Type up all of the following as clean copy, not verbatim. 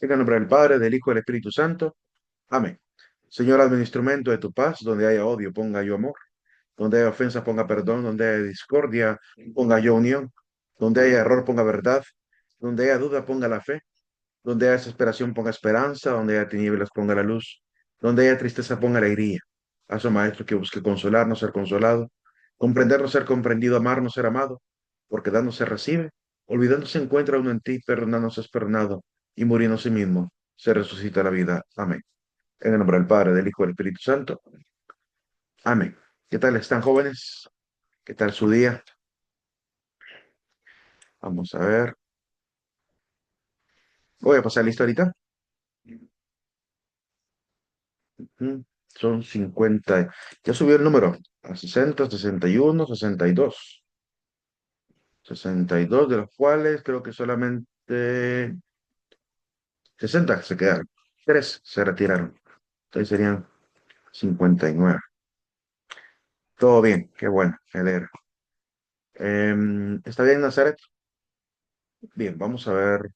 En el nombre del Padre, del Hijo y del Espíritu Santo. Amén. Señor, hazme un instrumento de tu paz, donde haya odio, ponga yo amor, donde haya ofensa, ponga perdón, donde haya discordia, ponga yo unión, donde haya error, ponga verdad, donde haya duda, ponga la fe, donde haya desesperación, ponga esperanza, donde haya tinieblas, ponga la luz, donde haya tristeza, ponga alegría. Haz, oh Maestro, que busque consolar, no ser consolado, comprender, no ser comprendido, amar, no ser amado, porque dando se recibe, olvidando se encuentra uno en ti, perdonando se es perdonado, y muriendo a sí mismo, se resucita la vida. Amén. En el nombre del Padre, del Hijo y del Espíritu Santo. Amén. ¿Qué tal están, jóvenes? ¿Qué tal su día? Vamos a ver. Voy a pasar lista ahorita. Son 50. Ya subió el número a 60, 61, 62. 62, de los cuales creo que solamente 60 se quedaron. 3 se retiraron. Entonces serían 59. Todo bien, qué bueno, me alegra. ¿Está bien, Nazaret? Bien, vamos a ver.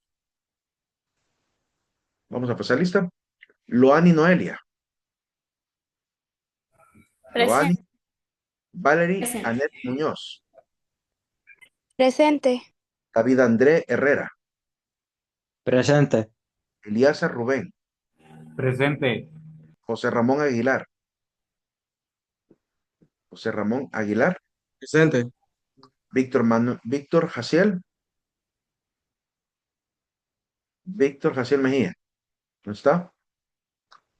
Vamos a pasar lista. Loani Noelia. Loani. Presente. Valerie Anet Muñoz. Presente. David André Herrera. Presente. Elías Rubén. Presente. José Ramón Aguilar. José Ramón Aguilar. Presente. Víctor Jaciel. Víctor Jaciel Mejía. ¿No está?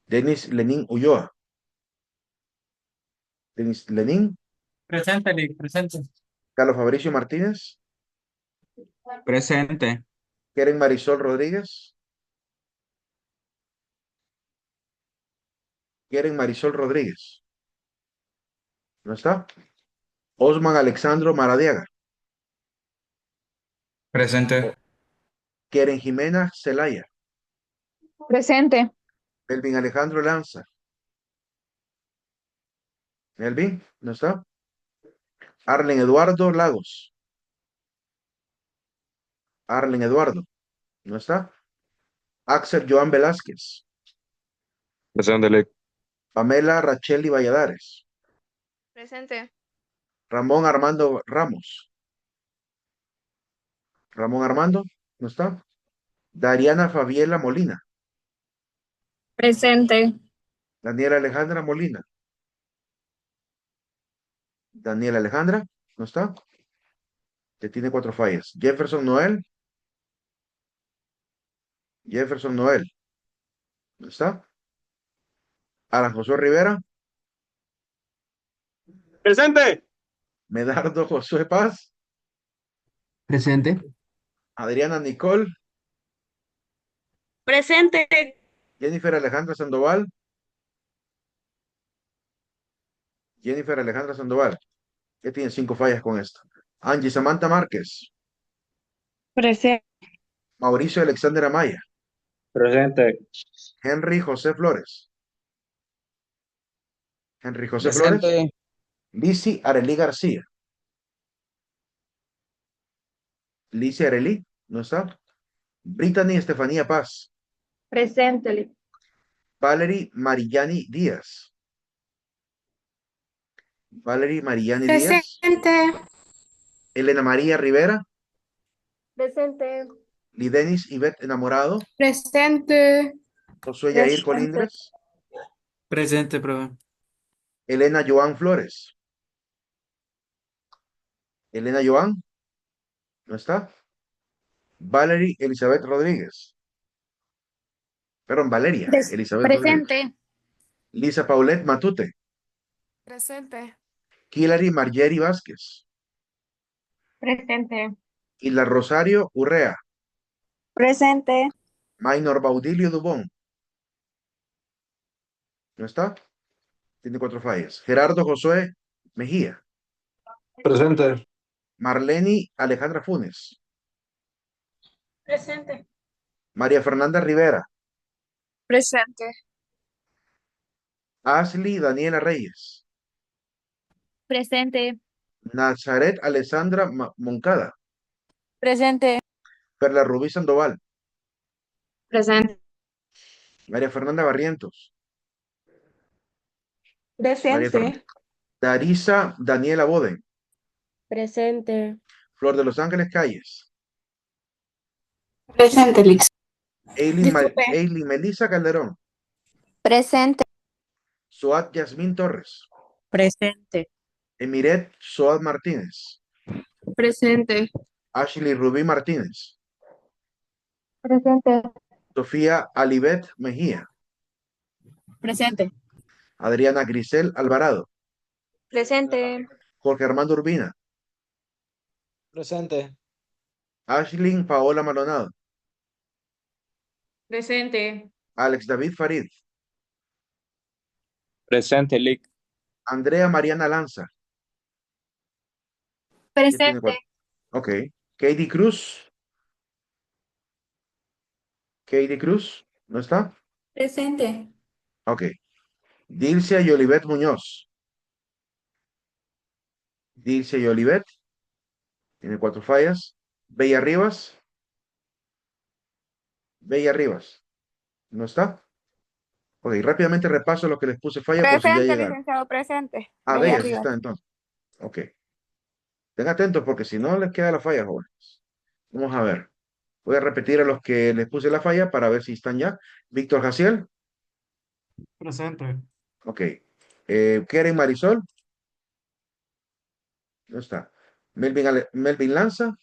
Denis Lenín Ulloa. Denis Lenín. Presente, Lick, presente. Carlos Fabricio Martínez. Presente. Keren Marisol Rodríguez. Keren Marisol Rodríguez. ¿No está? Osman Alexandro Maradiaga. Presente. Keren Jimena Celaya. Presente. Melvin Alejandro Lanza. Melvin, ¿no está? Arlen Eduardo Lagos. Arlen Eduardo, ¿no está? Axel Joan Velázquez. Presente, Lick. Pamela Racheli Valladares. Presente. Ramón Armando Ramos. Ramón Armando, ¿no está? Dariana Fabiela Molina. Presente. Daniela Alejandra Molina. Daniela Alejandra, ¿no está? Que tiene 4 fallas. Jefferson Noel. Jefferson Noel, ¿no está? Alan Josué Rivera. Presente. Medardo Josué Paz. Presente. Adriana Nicole. Presente. Jennifer Alejandra Sandoval. Jennifer Alejandra Sandoval, que tiene 5 fallas con esto. Angie Samantha Márquez. Presente. Mauricio Alexander Amaya. Presente. Henry José Flores. Henry José Flores. Presente. Lizzy Arelí García. Lizzy Arelí, ¿no está? Brittany Estefanía Paz. Presente. Valerie Marillani Díaz. Valerie Marillani Díaz. Presente. Elena María Rivera. Presente. Lidenis Ivette Enamorado. Presente. Josué Yair Presente. Colindres. Presente, profe. Elena Joan Flores. Elena Joan, ¿no está? Valerie Elizabeth Rodríguez. Perdón, Valeria Elizabeth Rodríguez. Presente. Lisa Paulette Matute. Presente. Hilary Margeri Vázquez. Presente. Isla Rosario Urrea. Presente. Maynor Baudilio Dubón. ¿No está? Tiene 4 fallas. Gerardo Josué Mejía. Presente. Marleni Alejandra Funes. Presente. María Fernanda Rivera. Presente. Ashley Daniela Reyes. Presente. Nazaret Alessandra Moncada. Presente. Perla Rubí Sandoval. Presente. María Fernanda Barrientos. María Presente. Darisa Daniela Boden. Presente. Flor de Los Ángeles Calles. Presente, Lix. Disculpe. Eileen Melissa Calderón. Presente. Suat Yasmín Torres. Presente. Emiret Soad Martínez. Presente. Ashley Rubí Martínez. Presente. Sofía Alibet Mejía. Presente. Adriana Grisel Alvarado. Presente. Jorge Armando Urbina. Presente. Ashley Paola Maldonado. Presente. Alex David Farid. Presente, Lick. Andrea Mariana Lanza. Ya tiene Presente. cuatro. Ok. Katie Cruz. Katie Cruz. ¿No está? Presente. Ok. Dilcia y Olivet Muñoz. Dilcia y Olivet. Tiene 4 fallas. Bella Rivas. Bella Rivas. ¿No está? Ok, rápidamente repaso lo que les puse falla por si ya Presente, llegaron. licenciado, presente. Ah, Bella Bella sí Rivas. está entonces. Ok. Estén atentos porque si no les queda la falla, jóvenes. Vamos a ver. Voy a repetir a los que les puse la falla para ver si están ya. Víctor Jaciel. Presente. Ok. Keren Marisol. No está. Melvin Lanza.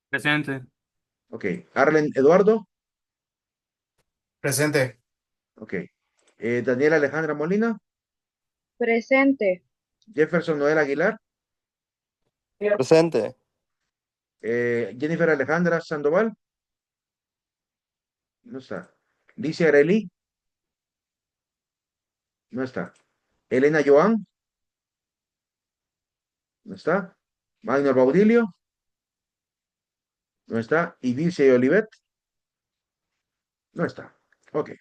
Presente. Ok. Arlen Eduardo. Presente. Ok. Daniela Alejandra Molina. Presente. Jefferson Noel Aguilar. Presente. Jennifer Alejandra Sandoval. No está. Licia Arely. No está. Elena Joan. No está. Magnor Baudilio. No está. Y Dilce Olivet. No está. Ok.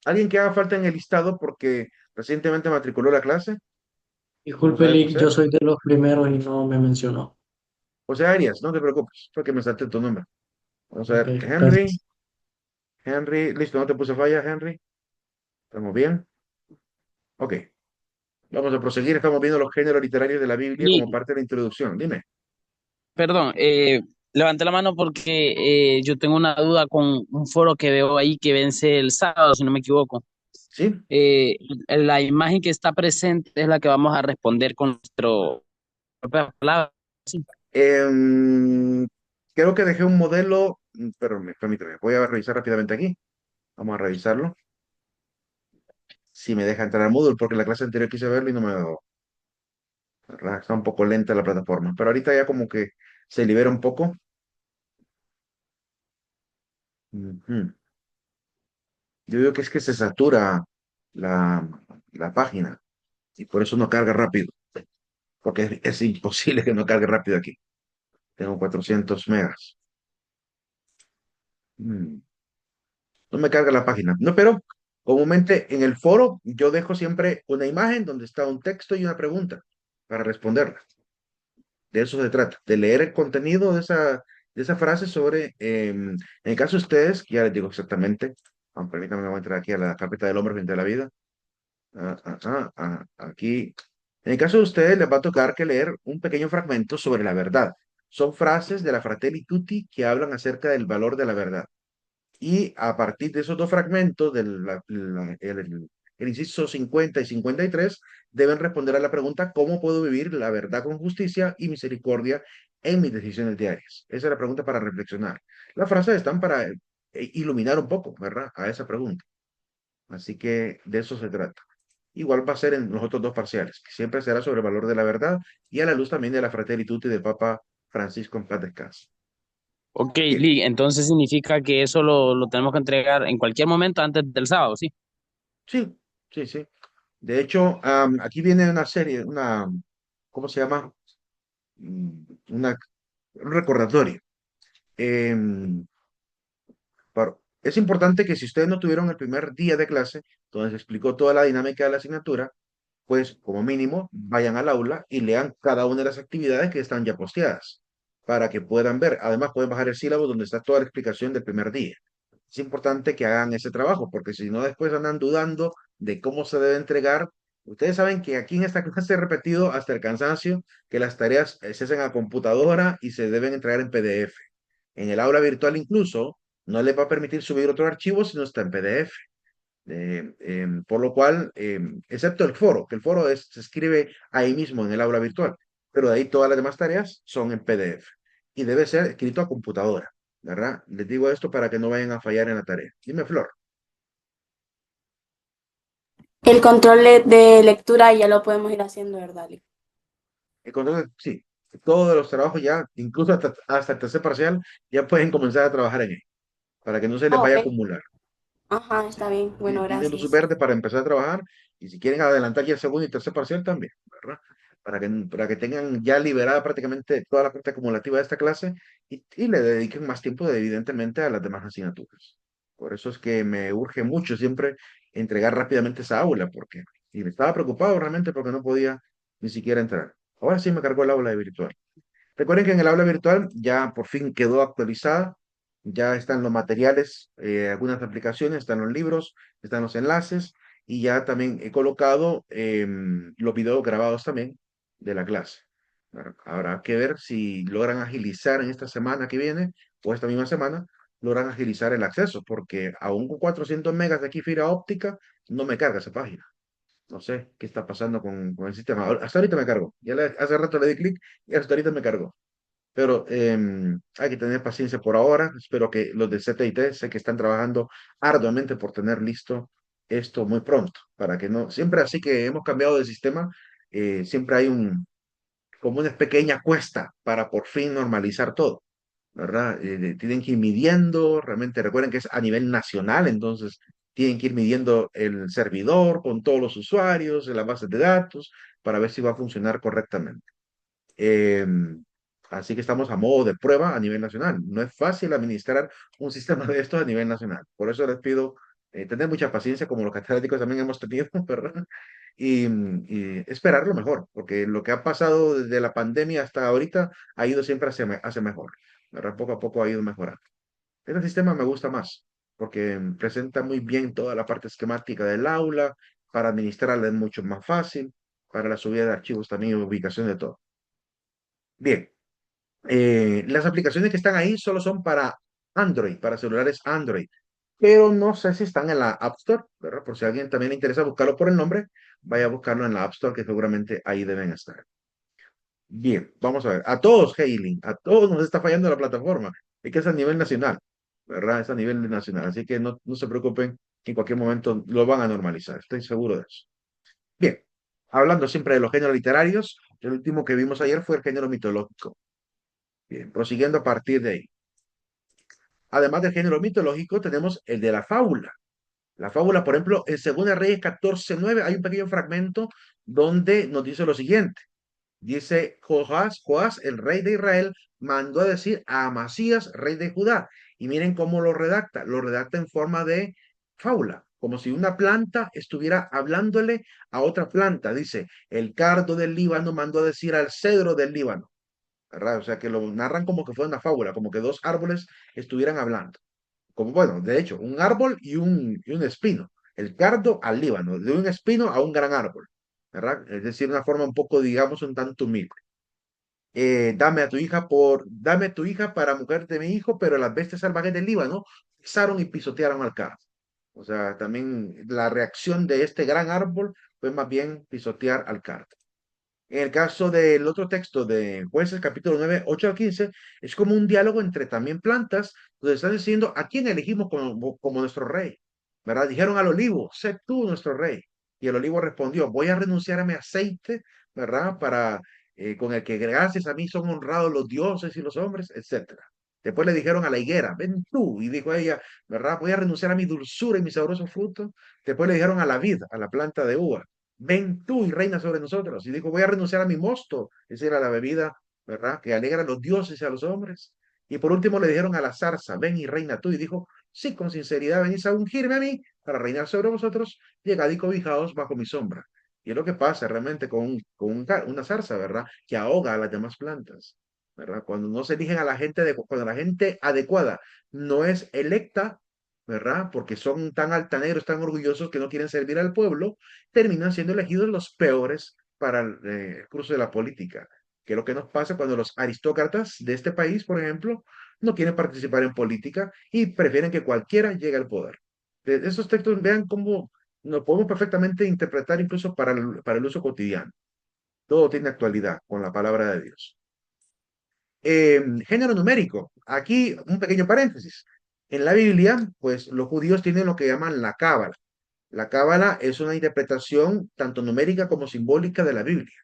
¿Alguien que haga falta en el listado porque recientemente matriculó la clase? Vamos a Disculpe, ver, Lick, José. yo soy de los primeros y no me mencionó. José Arias, no te preocupes. Fue que me salté tu nombre. Vamos a Ok, ver. Henry. gracias. Henry. Listo, no te puse falla, Henry. ¿Estamos bien? Ok. Vamos a proseguir. Estamos viendo los géneros literarios de la Biblia como Y, parte de la introducción. Dime. perdón, levanté la mano porque yo tengo una duda con un foro que veo ahí que vence el sábado, si no me equivoco. ¿Sí? Eh, la imagen que está presente es la que vamos a responder con nuestro propia palabra. Sí. Em, Creo que dejé un modelo, pero permíteme, voy a revisar rápidamente aquí. Vamos a revisarlo. Si me deja entrar al Moodle, porque la clase anterior quise verlo y no me dejó. ¿Verdad? Está un poco lenta la plataforma, pero ahorita ya como que se libera un poco. Ujú. Yo digo que es que se satura la, la página y por eso no carga rápido, porque es imposible que no cargue rápido aquí. Tengo 400 megas. Mm. No me carga la página. No, pero comúnmente en el foro yo dejo siempre una imagen donde está un texto y una pregunta para responderla. De eso se trata, de leer el contenido de esa frase sobre, en el caso de ustedes, que ya les digo exactamente, permítanme, voy a entrar aquí a la carpeta del hombre frente a la vida. Aquí. En el caso de ustedes, les va a tocar que leer un pequeño fragmento sobre la verdad. Son frases de la Fratelli Tutti que hablan acerca del valor de la verdad. Y a partir de esos dos fragmentos, el inciso 50 y 53, deben responder a la pregunta: ¿cómo puedo vivir la verdad con justicia y misericordia en mis decisiones diarias? Esa es la pregunta para reflexionar. Las frases están para iluminar un poco, ¿verdad? A esa pregunta. Así que de eso se trata. Igual va a ser en los otros dos parciales, que siempre será sobre el valor de la verdad y a la luz también de la Fratelli Tutti del Papa Francisco en paz descanse. Ok, Eh, Lee, entonces significa que eso lo tenemos que entregar en cualquier momento antes del sábado, ¿sí? sí, sí, sí. De hecho, aquí viene una serie, ¿cómo se llama? Mm, Una, un recordatorio. Em, es importante que si ustedes no tuvieron el primer día de clase, donde se explicó toda la dinámica de la asignatura, pues como mínimo vayan al aula y lean cada una de las actividades que están ya posteadas para que puedan ver. Además, pueden bajar el sílabo donde está toda la explicación del primer día. es importante que hagan ese trabajo, porque si no después andan dudando de cómo se debe entregar. Ustedes saben que aquí en esta clase he repetido hasta el cansancio que las tareas se hacen a computadora y se deben entregar en PDF. En el aula virtual incluso no les va a permitir subir otro archivo si no está en PDF. Por lo cual, excepto el foro, que el foro se escribe ahí mismo en el aula virtual, pero de ahí todas las demás tareas son en PDF y debe ser escrito a computadora, ¿verdad? Les digo esto para que no vayan a fallar en la tarea. Dime, Flor. El control de lectura ya lo podemos ir haciendo, ¿verdad, Ali? Entonces, sí, todos los trabajos ya, incluso hasta el tercer parcial, ya pueden comenzar a trabajar en él, para que no se les Ah, vaya a ok. acumular. Ajá, está bien. Bueno, Tienen luz gracias. verde para empezar a trabajar y si quieren adelantar ya el segundo y tercer parcial también, ¿verdad? Para que tengan ya liberada prácticamente toda la parte acumulativa de esta clase y le dediquen más tiempo, evidentemente, a las demás asignaturas. Por eso es que me urge mucho siempre entregar rápidamente esa aula, porque y me estaba preocupado realmente porque no podía ni siquiera entrar. Ahora sí me cargó el aula de virtual. Recuerden que en el aula virtual ya por fin quedó actualizada, ya están los materiales, algunas aplicaciones, están los libros, están los enlaces y ya también he colocado los videos grabados también de la clase. Bueno, habrá que ver si logran agilizar en esta semana que viene o esta misma semana, logran agilizar el acceso, porque aún con 400 megas de aquí fibra óptica no me carga esa página. No sé qué está pasando con el sistema. Hasta ahorita me cargo. Hace rato le di clic y hasta ahorita me cargó. Pero hay que tener paciencia por ahora. Espero que los de CTIT, sé que están trabajando arduamente por tener listo esto muy pronto, para que no, siempre así que hemos cambiado de sistema, siempre hay como una pequeña cuesta para por fin normalizar todo, ¿verdad? Tienen que ir midiendo, realmente recuerden que es a nivel nacional, entonces tienen que ir midiendo el servidor con todos los usuarios, en las bases de datos, para ver si va a funcionar correctamente. Eh, Así que estamos a modo de prueba a nivel nacional. No es fácil administrar un sistema de estos a nivel nacional. Por eso les pido tener mucha paciencia, como los catedráticos también hemos tenido, ¿verdad? Y esperar lo mejor, porque lo que ha pasado desde la pandemia hasta ahorita ha ido siempre hacia mejor, ¿verdad? Poco a poco ha ido mejorando. Este sistema me gusta más, porque presenta muy bien toda la parte esquemática del aula, para administrarla es mucho más fácil, para la subida de archivos también, ubicación de todo. Bien, las aplicaciones que están ahí solo son para Android, para celulares Android, pero no sé si están en la App Store, ¿verdad? Por si a alguien también le interesa buscarlo por el nombre, vaya a buscarlo en la App Store, que seguramente ahí deben estar. Bien, vamos a ver. A todos, Hailing, a todos nos está fallando la plataforma. Es que es a nivel nacional, ¿verdad? Es a nivel nacional. Así que no se preocupen, que en cualquier momento lo van a normalizar. Estoy seguro de eso. Bien, hablando siempre de los géneros literarios, el último que vimos ayer fue el género mitológico. Bien, prosiguiendo a partir de ahí. Además del género mitológico, tenemos el de la fábula. La fábula, por ejemplo, en Segunda Reyes 14:9 hay un pequeño fragmento donde nos dice lo siguiente. Dice Joás, el rey de Israel, mandó a decir a Amasías, rey de Judá. Y miren cómo lo redacta. Lo redacta en forma de fábula, como si una planta estuviera hablándole a otra planta. Dice, el cardo del Líbano mandó a decir al cedro del Líbano. ¿Verdad? O sea, que lo narran como que fue una fábula, como que dos árboles estuvieran hablando. Como, bueno, de hecho, un árbol y un espino. El cardo al Líbano, de un espino a un gran árbol. ¿Verdad? Es decir, una forma un poco, digamos, un tanto humilde. Dame a tu hija para mujer de mi hijo, pero las bestias salvajes del Líbano pisaron y pisotearon al cardo. O sea, también la reacción de este gran árbol fue más bien pisotear al cardo. En el caso del otro texto de Jueces, capítulo 9 8 a 15, es como un diálogo entre también plantas, donde están diciendo a quién elegimos como nuestro rey. ¿Verdad? Dijeron al olivo, sé tú nuestro rey. Y el olivo respondió, voy a renunciar a mi aceite, ¿verdad? Con el que gracias a mí son honrados los dioses y los hombres, etcétera. Después le dijeron a la higuera, ven tú. Y dijo ella, ¿verdad? Voy a renunciar a mi dulzura y mi sabroso fruto. Después le dijeron a la vid, a la planta de uva, ven tú y reina sobre nosotros. Y dijo, voy a renunciar a mi mosto, es decir, a la bebida, ¿verdad? Que alegra a los dioses y a los hombres. Y por último le dijeron a la zarza, ven y reina tú. Y dijo, sí, con sinceridad venís a ungirme a mí para reinar sobre vosotros, llegad y cobijaos bajo mi sombra. Y es lo que pasa realmente una zarza, ¿verdad? Que ahoga a las demás plantas, ¿verdad? Cuando no se eligen a la gente, cuando la gente adecuada no es electa, ¿verdad? Porque son tan altaneros, tan orgullosos que no quieren servir al pueblo, terminan siendo elegidos los peores para el curso de la política. Que es lo que nos pasa cuando los aristócratas de este país, por ejemplo, no quieren participar en política y prefieren que cualquiera llegue al poder. De esos textos, vean cómo nos podemos perfectamente interpretar incluso para el uso cotidiano. Todo tiene actualidad con la palabra de Dios. Género numérico. Aquí un pequeño paréntesis. En la Biblia, pues los judíos tienen lo que llaman la cábala. La cábala es una interpretación tanto numérica como simbólica de la Biblia.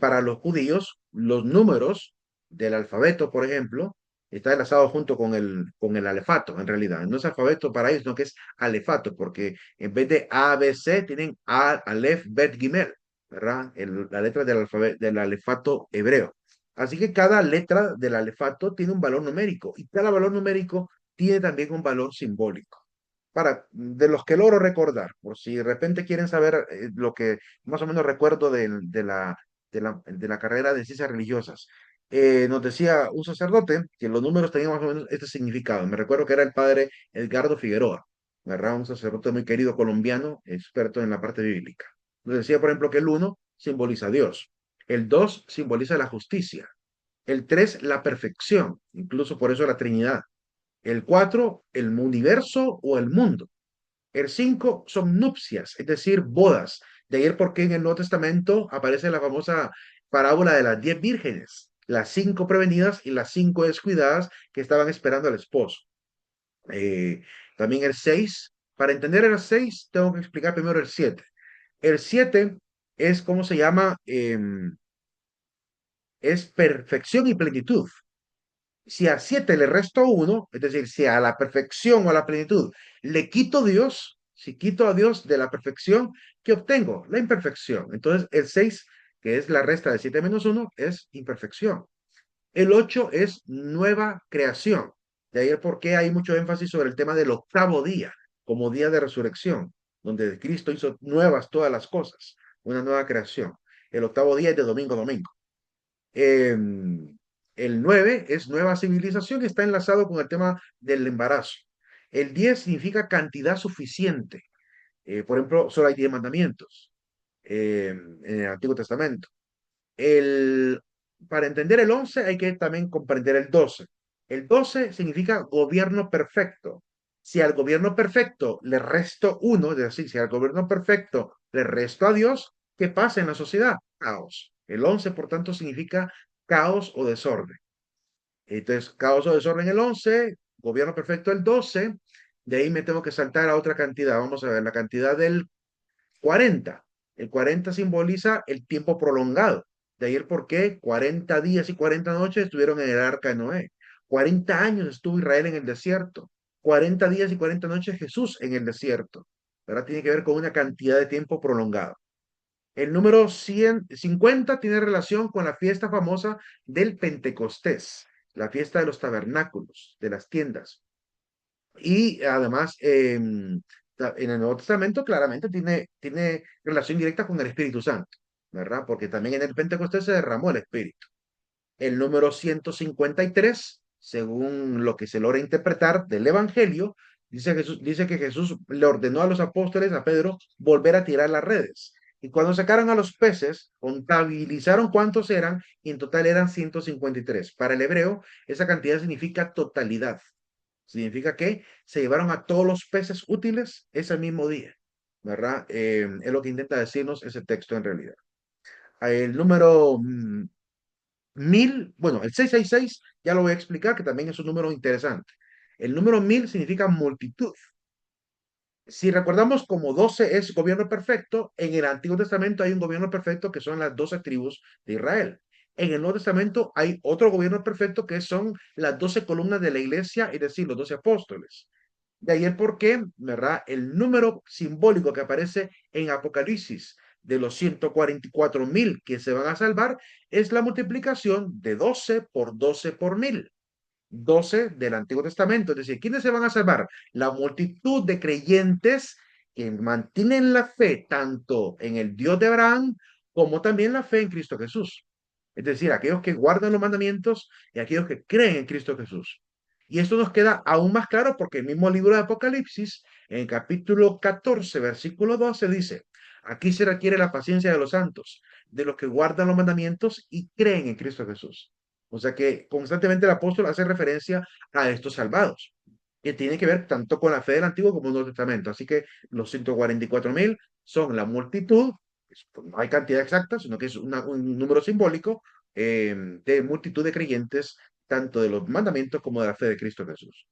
Para los judíos, los números del alfabeto, por ejemplo, está enlazado junto con el alefato, en realidad. No es alfabeto para ellos, sino que es alefato, porque en vez de A, B, C, tienen A, Alef, Bet, Gimel, ¿verdad? La letra del alfabeto, del alefato hebreo. Así que cada letra del alefato tiene un valor numérico y cada valor numérico tiene también un valor simbólico. De los que logro recordar, por si de repente quieren saber lo que más o menos recuerdo de la carrera de ciencias religiosas. Nos decía un sacerdote que los números tenían más o menos este significado. Me recuerdo que era el padre Edgardo Figueroa, ¿verdad? Un sacerdote muy querido colombiano, experto en la parte bíblica. Nos decía, por ejemplo, que el uno simboliza a Dios, el 2 simboliza la justicia, el 3 la perfección, incluso por eso la Trinidad, el 4 el universo o el mundo, el 5 son nupcias, es decir, bodas. De ahí el por qué en el Nuevo Testamento aparece la famosa parábola de las 10 vírgenes, las 5 prevenidas y las 5 descuidadas que estaban esperando al esposo. Eh, También el 6, para entender el 6, tengo que explicar primero el 7. El 7 es, ¿cómo se llama? Es perfección y plenitud. Si a 7 le resto 1, es decir, si a la perfección o a la plenitud le quito Dios, si quito a Dios de la perfección, ¿qué obtengo? La imperfección. Entonces, el 6, que es la resta de 7 menos 1, es imperfección. El 8 es nueva creación. De ahí el por qué hay mucho énfasis sobre el tema del octavo día, como día de resurrección, donde Cristo hizo nuevas todas las cosas, una nueva creación. El octavo día es de domingo a domingo. El 9 es nueva civilización y está enlazado con el tema del embarazo. El 10 significa cantidad suficiente. Por ejemplo, solo hay 10 mandamientos en el Antiguo Testamento. El, para entender el 11 hay que también comprender el 12. El 12 significa gobierno perfecto. Si al gobierno perfecto le resto uno, es decir, si al gobierno perfecto le resto a Dios, ¿qué pasa en la sociedad? Caos. El 11, por tanto, significa caos o desorden. Entonces, caos o desorden el 11, gobierno perfecto el 12, de ahí me tengo que saltar a otra cantidad. Vamos a ver, la cantidad del 40. El 40 simboliza el tiempo prolongado. De ahí el por qué 40 días y 40 noches estuvieron en el arca de Noé. 40 años estuvo Israel en el desierto. 40 días y 40 noches Jesús en el desierto. Ahora tiene que ver con una cantidad de tiempo prolongado. El número 150 tiene relación con la fiesta famosa del Pentecostés, la fiesta de los tabernáculos, de las tiendas. Y además, en el Nuevo Testamento claramente tiene relación directa con el Espíritu Santo, ¿verdad? Porque también en el Pentecostés se derramó el Espíritu. El número 153, según lo que se logra interpretar del Evangelio, dice que Jesús le ordenó a los apóstoles, a Pedro, volver a tirar las redes. Y cuando sacaron a los peces, contabilizaron cuántos eran, y en total eran 153. Para el hebreo, esa cantidad significa totalidad. Significa que se llevaron a todos los peces útiles ese mismo día, ¿verdad? Es lo que intenta decirnos ese texto en realidad. El número 1000, bueno, el 666 ya lo voy a explicar, que también es un número interesante. El número 1000 significa multitud. Si recordamos como 12 es gobierno perfecto, en el Antiguo Testamento hay un gobierno perfecto que son las 12 tribus de Israel. En el Nuevo Testamento hay otro gobierno perfecto que son las 12 columnas de la iglesia, es decir, los 12 apóstoles. De ahí el por qué, ¿verdad? El número simbólico que aparece en Apocalipsis de los 144.000 que se van a salvar es la multiplicación de 12 por 12 por 1000. 12 del Antiguo Testamento. Es decir, ¿quiénes se van a salvar? La multitud de creyentes que mantienen la fe tanto en el Dios de Abraham como también la fe en Cristo Jesús. Es decir, aquellos que guardan los mandamientos y aquellos que creen en Cristo Jesús. Y esto nos queda aún más claro porque el mismo libro de Apocalipsis, en el capítulo 14, versículo 12, dice, aquí se requiere la paciencia de los santos, de los que guardan los mandamientos y creen en Cristo Jesús. O sea que constantemente el apóstol hace referencia a estos salvados, que tiene que ver tanto con la fe del Antiguo como del Nuevo Testamento. Así que los 144.000 son la multitud, no hay cantidad exacta, sino que es un número simbólico de multitud de creyentes, tanto de los mandamientos como de la fe de Cristo Jesús.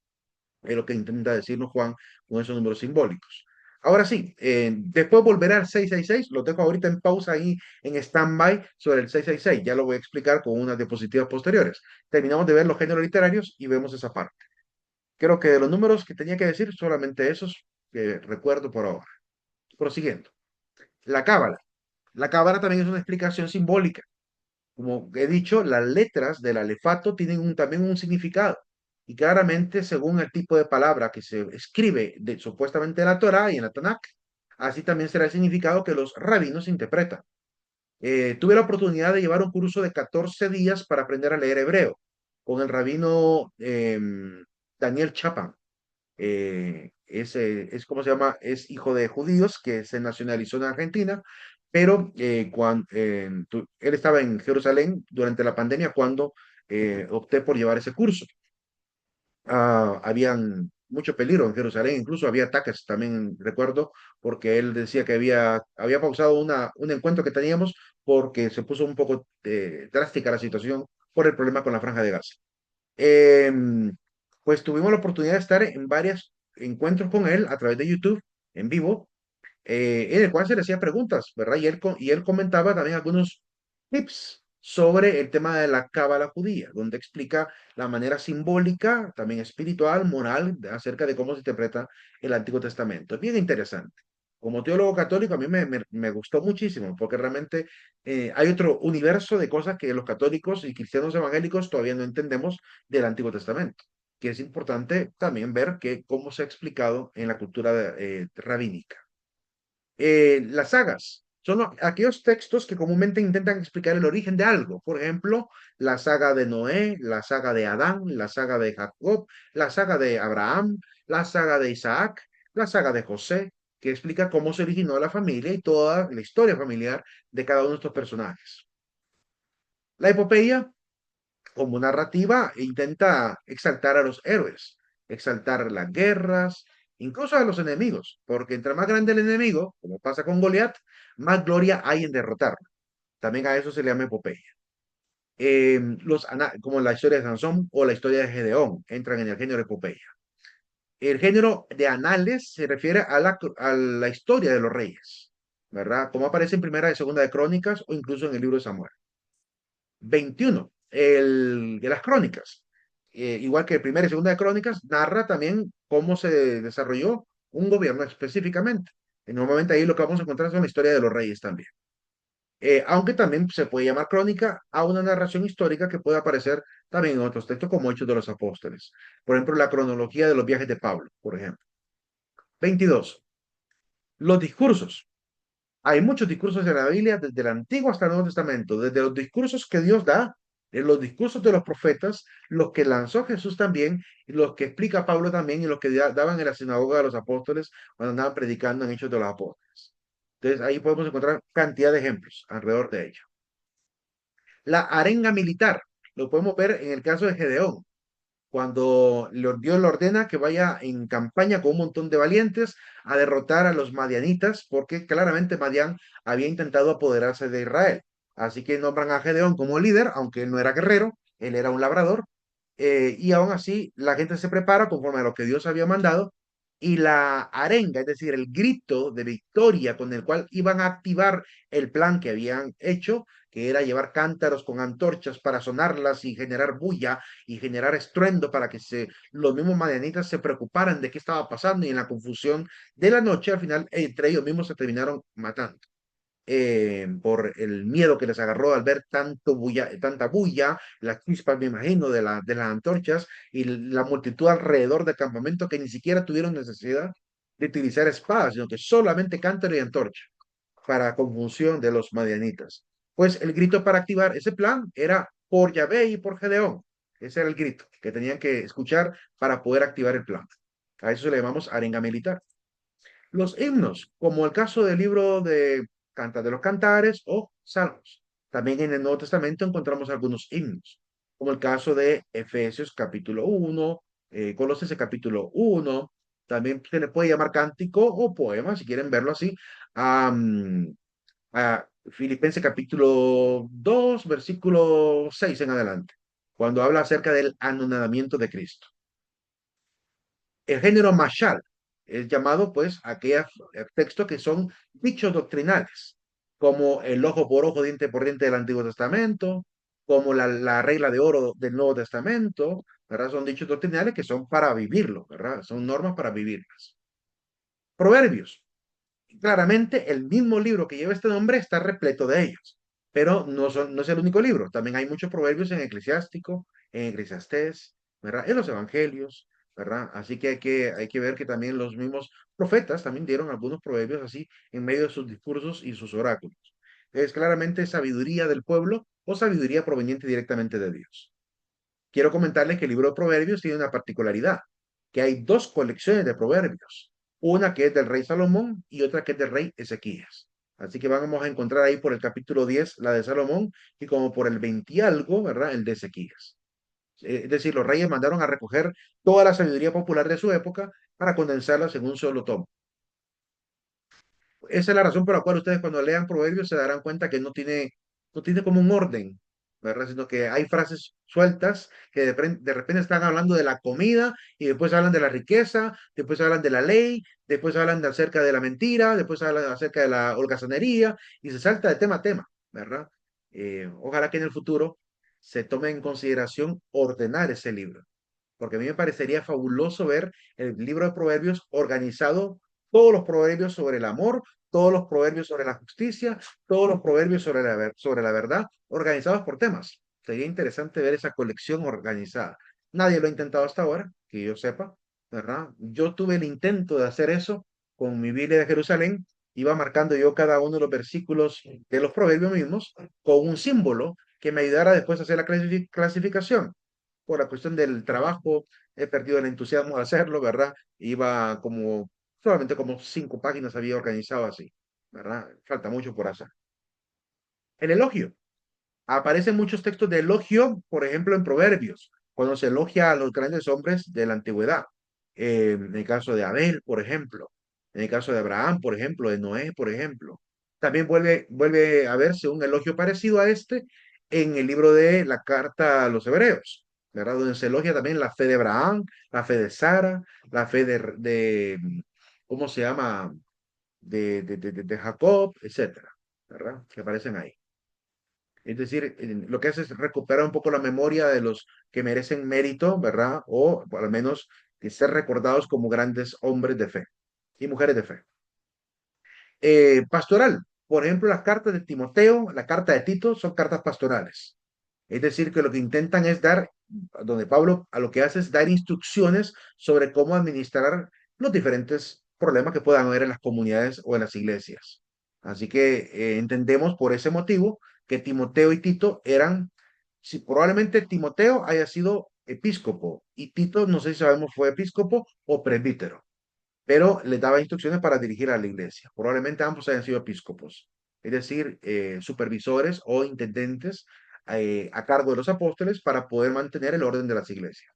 Es lo que intenta decirnos Juan con esos números simbólicos. Ahora sí, después volver al 666, lo dejo ahorita en pausa ahí en stand-by sobre el 666, ya lo voy a explicar con unas diapositivas posteriores. Terminamos de ver los géneros literarios y vemos esa parte. Creo que de los números que tenía que decir, solamente esos que recuerdo por ahora. Prosiguiendo. La cábala. La cábala también es una explicación simbólica. Como he dicho, las letras del alefato tienen también un significado. Y claramente, según el tipo de palabra que se escribe supuestamente en la Torá y en la Tanakh, así también será el significado que los rabinos interpretan. Tuve la oportunidad de llevar un curso de 14 días para aprender a leer hebreo con el rabino Daniel Chapman. Es como se llama, es hijo de judíos que se nacionalizó en Argentina, pero él estaba en Jerusalén durante la pandemia cuando opté por llevar ese curso. Habían mucho peligro en Jerusalén, incluso había ataques también, recuerdo, porque él decía que había pausado un encuentro que teníamos porque se puso un poco drástica la situación por el problema con la Franja de Gaza. Em, pues tuvimos la oportunidad de estar en varios encuentros con él a través de YouTube en vivo, en el cual se le hacía preguntas, ¿verdad? Y él comentaba también algunos tips sobre el tema de la cábala judía, donde explica la manera simbólica, también espiritual, moral, acerca de cómo se interpreta el Antiguo Testamento. Es bien interesante. Como teólogo católico, a mí me gustó muchísimo, porque realmente hay otro universo de cosas que los católicos y cristianos evangélicos todavía no entendemos del Antiguo Testamento, que es importante también ver cómo se ha explicado en la cultura rabínica. Las sagas son aquellos textos que comúnmente intentan explicar el origen de algo. Por ejemplo, la saga de Noé, la saga de Adán, la saga de Jacob, la saga de Abraham, la saga de Isaac, la saga de José, que explica cómo se originó la familia y toda la historia familiar de cada uno de estos personajes. La epopeya, como narrativa, intenta exaltar a los héroes, exaltar las guerras, incluso a los enemigos, porque entre más grande el enemigo, como pasa con Goliat, más gloria hay en derrotarlo. También a eso se le llama epopeya. Como la historia de Sansón o la historia de Gedeón entran en el género epopeya. El género de anales se refiere a la historia de los reyes, ¿verdad? Como aparece en Primera y Segunda de Crónicas o incluso en el libro de Samuel. 21, el de las crónicas. Igual que el primera y segunda de crónicas, narra también cómo se desarrolló un gobierno específicamente. Y normalmente ahí lo que vamos a encontrar es la historia de los reyes también. Aunque también se puede llamar crónica a una narración histórica que puede aparecer también en otros textos como Hechos de los Apóstoles. Por ejemplo, la cronología de los viajes de Pablo, por ejemplo. 22. Los discursos. Hay muchos discursos en la Biblia, desde el Antiguo hasta el Nuevo Testamento, desde los discursos que Dios da, en los discursos de los profetas, los que lanzó Jesús también, y los que explica Pablo también, y los que daban en la sinagoga de los apóstoles cuando andaban predicando en Hechos de los Apóstoles. Entonces ahí podemos encontrar cantidad de ejemplos alrededor de ello. La arenga militar, lo podemos ver en el caso de Gedeón, cuando Dios le ordena que vaya en campaña con un montón de valientes a derrotar a los madianitas, porque claramente Madián había intentado apoderarse de Israel. Así que nombran a Gedeón como líder, aunque él no era guerrero, él era un labrador, y aún así la gente se prepara conforme a lo que Dios había mandado, y la arenga, es decir, el grito de victoria con el cual iban a activar el plan que habían hecho, que era llevar cántaros con antorchas para sonarlas y generar bulla y generar estruendo para que los mismos madianitas se preocuparan de qué estaba pasando, y en la confusión de la noche al final entre ellos mismos se terminaron matando por el miedo que les agarró al ver tanta bulla, las chispas, me imagino, de las antorchas y la multitud alrededor del campamento, que ni siquiera tuvieron necesidad de utilizar espadas, sino que solamente cántaro y antorcha para confusión de los madianitas. Pues el grito para activar ese plan era por Yahvé y por Gedeón. Ese era el grito que tenían que escuchar para poder activar el plan. A eso le llamamos arenga militar. Los himnos, como el caso del libro de Cantas de los Cantares o Salmos. También en el Nuevo Testamento encontramos algunos himnos, como el caso de Efesios capítulo 1, Colosenses capítulo 1. También se le puede llamar cántico o poema, si quieren verlo así, a, a Filipenses capítulo 2, versículo 6 en adelante, cuando habla acerca del anonadamiento de Cristo. El género mashal es llamado, pues, aquellos textos que son dichos doctrinales, como el ojo por ojo, diente por diente del Antiguo Testamento, como la regla de oro del Nuevo Testamento, ¿verdad? Son dichos doctrinales que son para vivirlo, ¿verdad? Son normas para vivirlas. Proverbios. Claramente, el mismo libro que lleva este nombre está repleto de ellos, pero no es el único libro. También hay muchos proverbios en Eclesiástico, en Eclesiastés, ¿verdad? En los Evangelios, ¿verdad? Así que hay que ver que también los mismos profetas también dieron algunos proverbios así en medio de sus discursos y sus oráculos. Es claramente sabiduría del pueblo o sabiduría proveniente directamente de Dios. Quiero comentarles que el libro de Proverbios tiene una particularidad, que hay dos colecciones de proverbios, una que es del rey Salomón y otra que es del rey Ezequías. Así que vamos a encontrar ahí por el capítulo 10 la de Salomón y como por el 20 y algo, ¿verdad? El de Ezequías. Es decir, los reyes mandaron a recoger toda la sabiduría popular de su época para condensarlas en un solo tomo. Esa es la razón por la cual ustedes cuando lean Proverbios se darán cuenta que no tiene como un orden, ¿verdad? Sino que hay frases sueltas que de repente están hablando de la comida y después hablan de la riqueza, después hablan de la ley, después hablan acerca de la mentira, después hablan acerca de la holgazanería y se salta de tema a tema, ¿verdad? Ojalá que en el futuro se tome en consideración ordenar ese libro, porque a mí me parecería fabuloso ver el libro de Proverbios organizado, todos los proverbios sobre el amor, todos los proverbios sobre la justicia, todos los proverbios sobre la verdad, organizados por temas. Sería interesante ver esa colección organizada. Nadie lo ha intentado hasta ahora, que yo sepa, ¿verdad? Yo tuve el intento de hacer eso con mi Biblia de Jerusalén. Iba marcando yo cada uno de los versículos de los proverbios mismos con un símbolo que me ayudara después a hacer la clasificación. Por la cuestión del trabajo, he perdido el entusiasmo de hacerlo, ¿verdad? Iba solamente como 5 páginas había organizado así, ¿verdad? Falta mucho por hacer. El elogio. Aparecen muchos textos de elogio, por ejemplo, en Proverbios, cuando se elogia a los grandes hombres de la antigüedad. En el caso de Abel, por ejemplo. En el caso de Abraham, por ejemplo, de Noé, por ejemplo. También vuelve a verse un elogio parecido a este en el libro de la carta a los Hebreos, ¿verdad? Donde se elogia también la fe de Abraham, la fe de Sara, la fe ¿cómo se llama? De Jacob, etcétera, ¿verdad? Que aparecen ahí. Es decir, lo que hace es recuperar un poco la memoria de los que merecen mérito, ¿verdad? O al menos que ser recordados como grandes hombres de fe y mujeres de fe. Pastoral. Por ejemplo, las cartas de Timoteo, la carta de Tito son cartas pastorales. Es decir, que lo que intentan es donde Pablo a lo que hace es dar instrucciones sobre cómo administrar los diferentes problemas que puedan haber en las comunidades o en las iglesias. Así que entendemos por ese motivo que Timoteo y Tito si probablemente Timoteo haya sido episcopo y Tito, no sé si sabemos, fue episcopo o presbítero, pero le daba instrucciones para dirigir a la iglesia. Probablemente ambos hayan sido episcopos, es decir, supervisores o intendentes a cargo de los apóstoles para poder mantener el orden de las iglesias.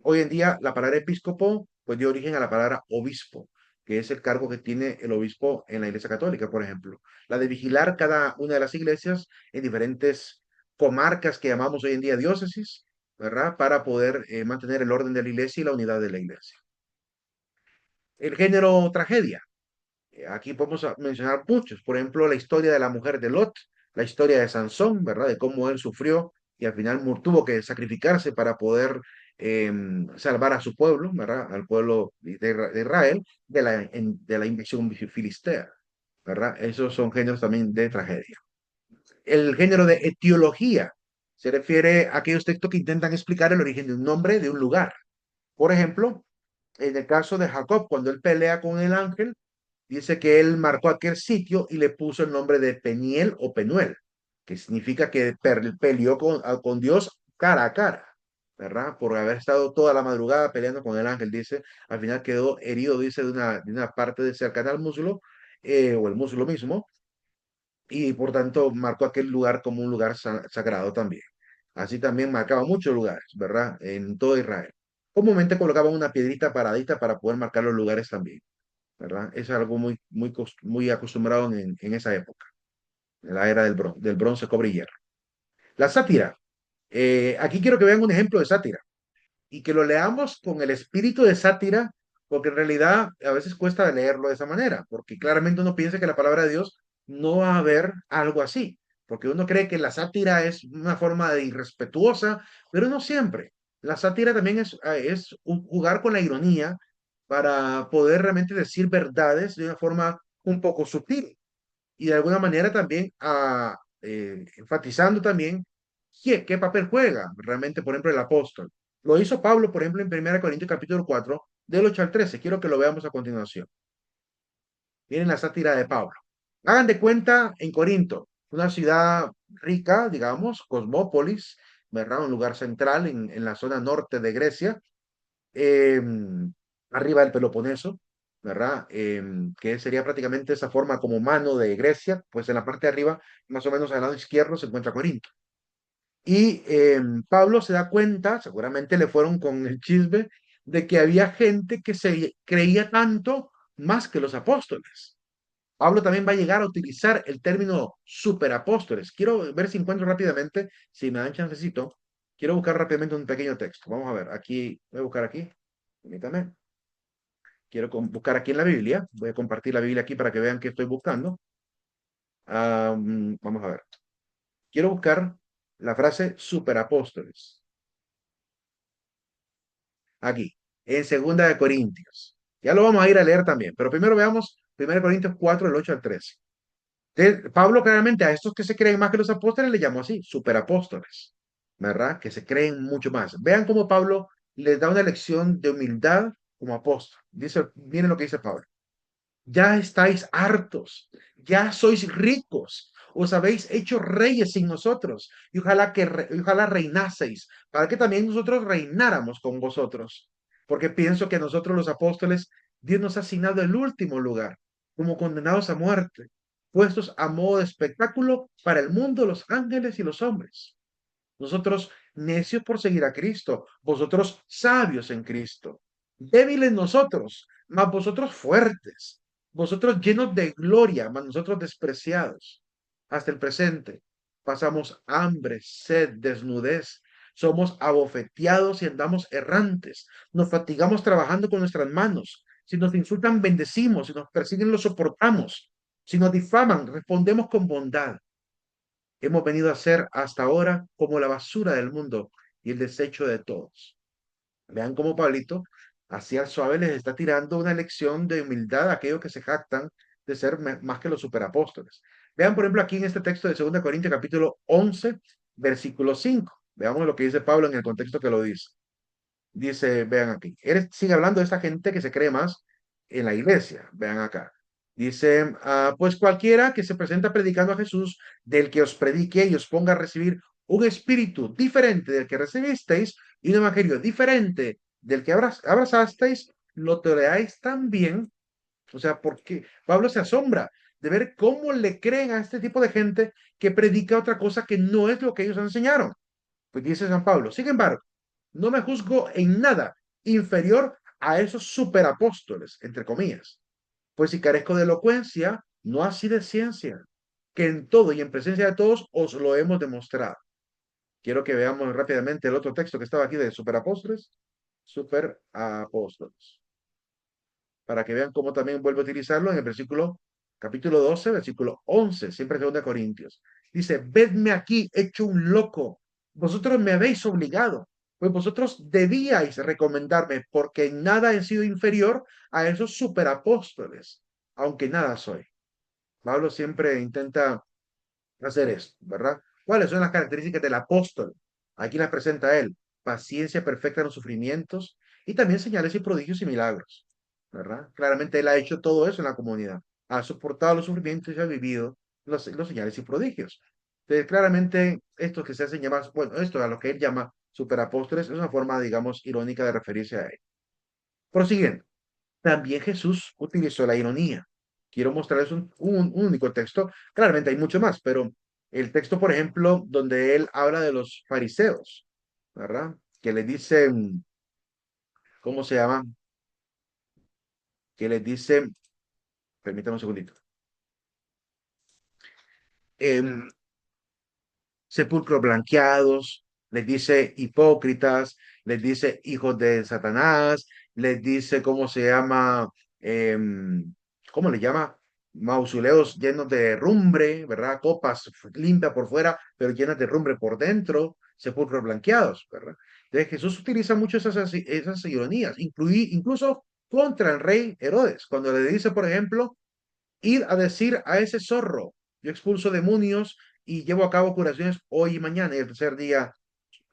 Hoy en día, la palabra episcopo pues dio origen a la palabra obispo, que es el cargo que tiene el obispo en la Iglesia Católica, por ejemplo. La de vigilar cada una de las iglesias en diferentes comarcas que llamamos hoy en día diócesis, ¿verdad? Para poder mantener el orden de la iglesia y la unidad de la iglesia. El género tragedia. Aquí podemos mencionar muchos, por ejemplo, la historia de la mujer de Lot, la historia de Sansón, ¿verdad? De cómo él sufrió y al final tuvo que sacrificarse para poder salvar a su pueblo, ¿verdad? Al pueblo de Israel de la invasión filistea, ¿verdad? Esos son géneros también de tragedia. El género de etiología se refiere a aquellos textos que intentan explicar el origen de un nombre, de un lugar. Por ejemplo, en el caso de Jacob, cuando él pelea con el ángel, dice que él marcó aquel sitio y le puso el nombre de Peniel o Penuel, que significa que peleó con Dios cara a cara, ¿verdad? Por haber estado toda la madrugada peleando con el ángel, dice, al final quedó herido, dice, de una parte de cercana al muslo, o el muslo mismo, y por tanto marcó aquel lugar como un lugar sagrado también. Así también marcaba muchos lugares, ¿verdad? En todo Israel. Comúnmente colocaban una piedrita paradita para poder marcar los lugares también, ¿verdad? Es algo muy acostumbrado en esa época, en la era del bronce, cobre y hierro. La sátira. Aquí quiero que vean un ejemplo de sátira y que lo leamos con el espíritu de sátira, porque en realidad a veces cuesta leerlo de esa manera, porque claramente uno piensa que la palabra de Dios no va a haber algo así, porque uno cree que la sátira es una forma de irrespetuosa, pero no siempre. La sátira también es jugar con la ironía para poder realmente decir verdades de una forma un poco sutil y de alguna manera también enfatizando también qué papel juega realmente, por ejemplo, el apóstol. Lo hizo Pablo, por ejemplo, en 1 Corintios capítulo 4, del 8 al 13. Quiero que lo veamos a continuación. Miren la sátira de Pablo. Hagan de cuenta en Corinto, una ciudad rica, digamos, cosmópolis, ¿verdad? Un lugar central en la zona norte de Grecia, eh, arriba del Peloponeso, ¿verdad? Que sería prácticamente esa forma como mano de Grecia, pues en la parte de arriba, más o menos al lado izquierdo, se encuentra Corinto. Y Pablo se da cuenta, seguramente le fueron con el chisme, de que había gente que se creía tanto más que los apóstoles. Pablo también va a llegar a utilizar el término superapóstoles. Quiero ver si encuentro rápidamente, si me dan chancecito, quiero buscar rápidamente un pequeño texto. Vamos a ver, aquí, voy a buscar aquí, permítame. Quiero buscar aquí en la Biblia, voy a compartir la Biblia aquí para que vean qué estoy buscando. Vamos a ver. Quiero buscar la frase superapóstoles. Aquí, en Segunda de Corintios. Ya lo vamos a ir a leer también, pero primero veamos 1 Corintios 4, del 8 al 13. Pablo claramente a estos que se creen más que los apóstoles le llamó así, superapóstoles, ¿verdad? Que se creen mucho más. Vean cómo Pablo les da una lección de humildad como apóstol. Dice, miren lo que dice Pablo. Ya estáis hartos, ya sois ricos, os habéis hecho reyes sin nosotros, y ojalá reinaseis, para que también nosotros reináramos con vosotros. Porque pienso que nosotros los apóstoles, Dios nos ha asignado el último lugar, como condenados a muerte, puestos a modo de espectáculo para el mundo, los ángeles y los hombres. Nosotros necios por seguir a Cristo, vosotros sabios en Cristo, débiles nosotros, mas vosotros fuertes, vosotros llenos de gloria, mas nosotros despreciados. Hasta el presente pasamos hambre, sed, desnudez, somos abofeteados y andamos errantes, nos fatigamos trabajando con nuestras manos. Si nos insultan, bendecimos, si nos persiguen, lo soportamos, si nos difaman, respondemos con bondad. Hemos venido a ser hasta ahora como la basura del mundo y el desecho de todos. Vean cómo Pablito, así al suave, les está tirando una lección de humildad a aquellos que se jactan de ser más que los superapóstoles. Vean, por ejemplo, aquí en este texto de 2 Corintios, capítulo 11, versículo 5. Veamos lo que dice Pablo en el contexto que lo dice. Dice, vean aquí, sigue hablando de esta gente que se cree más en la iglesia. Vean acá. Dice, pues cualquiera que se presenta predicando a Jesús, del que os predique y os ponga a recibir un espíritu diferente del que recibisteis y un evangelio diferente del que abrazasteis, lo toleráis también. O sea, porque Pablo se asombra de ver cómo le creen a este tipo de gente que predica otra cosa que no es lo que ellos enseñaron. Pues dice San Pablo, sin embargo, no me juzgo en nada inferior a esos superapóstoles, entre comillas. Pues si carezco de elocuencia, no así de ciencia, que en todo y en presencia de todos os lo hemos demostrado. Quiero que veamos rápidamente el otro texto que estaba aquí de superapóstoles, superapóstoles, para que vean cómo también vuelve a utilizarlo en el versículo, capítulo 12, versículo 11, siempre 2 Corintios. Dice, vedme aquí hecho un loco, vosotros me habéis obligado, pues vosotros debíais recomendarme, porque en nada he sido inferior a esos superapóstoles, aunque nada soy. Pablo siempre intenta hacer esto, ¿verdad? ¿Cuáles son las características del apóstol? Aquí las presenta él: paciencia perfecta en los sufrimientos y también señales y prodigios y milagros, ¿verdad? Claramente él ha hecho todo eso en la comunidad, ha soportado los sufrimientos y ha vivido los señales y prodigios. Entonces, claramente, estos que se hacen llamar, bueno, esto a lo que él llama superapóstoles, es una forma, digamos, irónica de referirse a él. Prosiguiendo, también Jesús utilizó la ironía. Quiero mostrarles un único texto. Claramente hay mucho más, pero el texto, por ejemplo, donde él habla de los fariseos, ¿verdad? Que le dicen, ¿cómo se llama? Que les dicen, permítame un segundito. em, Sepulcros blanqueados, les dice hipócritas, les dice hijos de Satanás, les dice cómo se llama, ¿cómo le llama? Mausoleos llenos de herrumbre, ¿verdad? Copas limpias por fuera, pero llenas de herrumbre por dentro, sepulcros blanqueados, ¿verdad? Entonces Jesús utiliza mucho esas ironías, incluso contra el rey Herodes, cuando le dice, por ejemplo, ir a decir a ese zorro, yo expulso demonios y llevo a cabo curaciones hoy y mañana, y el tercer día